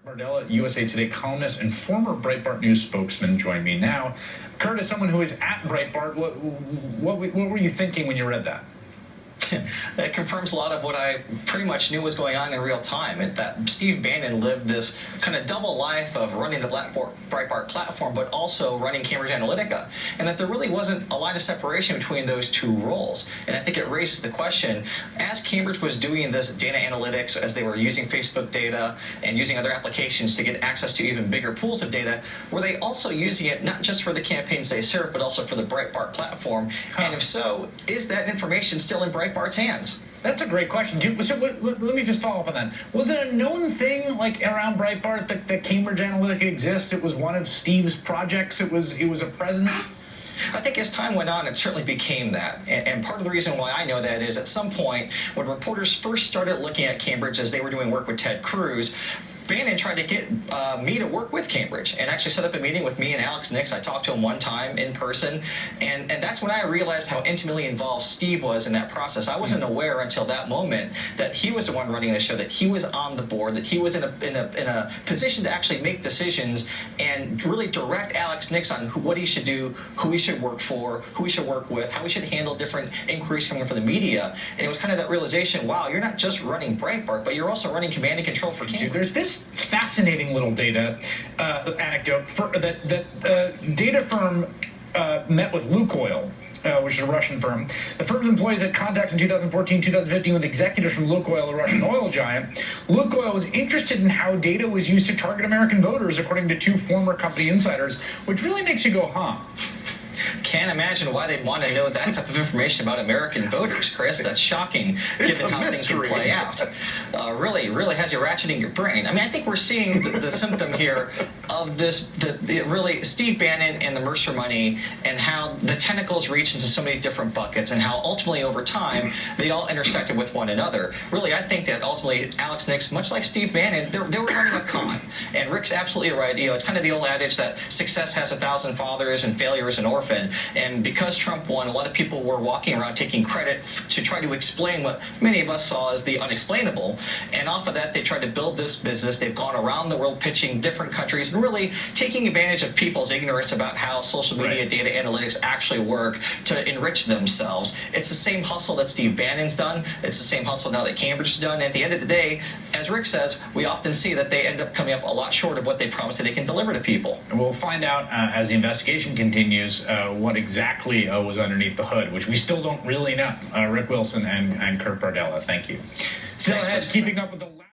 Bardella, USA Today columnist and former Breitbart News spokesman, join me now. Kurt, as someone who is at Breitbart, what were you thinking when you read that? That confirms a lot of what I pretty much knew was going on in real time, and that Steve Bannon lived this kind of double life of running the Breitbart platform, but also running Cambridge Analytica, and that there really wasn't a line of separation between those two roles. And I think it raises the question, as Cambridge was doing this data analytics, as they were using Facebook data and using other applications to get access to even bigger pools of data, were they also using it not just for the campaigns they serve, but also for the Breitbart platform? And if so, is that information still in Breitbart's hands? That's a great question. So let me just follow up on that. Was it a known thing, like around Breitbart, that Cambridge Analytica exists? It was one of Steve's projects. It was a presence. I think as time went on, it certainly became that. And part of the reason why I know that is at some point when reporters first started looking at Cambridge as they were doing work with Ted Cruz, Bannon tried to get me to work with Cambridge and actually set up a meeting with me and Alex Nix. I talked to him one time in person, and that's when I realized how intimately involved Steve was in that process. I wasn't aware until that moment that he was the one running the show, that he was on the board, that he was in a position to actually make decisions and really direct Alex Nix on what he should do, who he should work for, who he should work with, how he should handle different inquiries coming from the media. And it was kind of that realization, wow, you're not just running Breitbart, but you're also running command and control for Cambridge. There's this fascinating little data anecdote that data firm met with Lukoil, which is a Russian firm. The firm's employees had contacts in 2014, 2015 with executives from Lukoil, a Russian oil giant. Lukoil was interested in how data was used to target American voters, according to two former company insiders, which really makes you go, huh? Can't imagine why they'd want to know that type of information about American voters, Chris. That's shocking, given how things can play out. Really has you ratcheting your brain. I mean, I think we're seeing the symptom here of this, really Steve Bannon and the Mercer money, and how the tentacles reach into so many different buckets, and how ultimately over time they all intersected with one another. Really, I think that ultimately Alex Nix, much like Steve Bannon, they were running a con. And Rick's absolutely right. You know, it's kind of the old adage that success has 1,000 fathers and failure is an orphan. And because Trump won, a lot of people were walking around taking credit to try to explain what many of us saw as the unexplainable. And off of that, they tried to build this business. They've gone around the world pitching different countries and really taking advantage of people's ignorance about how social media data analytics actually work to enrich themselves. It's the same hustle that Steve Bannon's done. It's the same hustle now that Cambridge has done. And at the end of the day, as Rick says, we often see that they end up coming up a lot short of what they promised that they can deliver to people. And we'll find out as the investigation continues what exactly was underneath the hood, which we still don't really know. Rick Wilson and Kurt Bardella, thank you. Still ahead, keeping up with the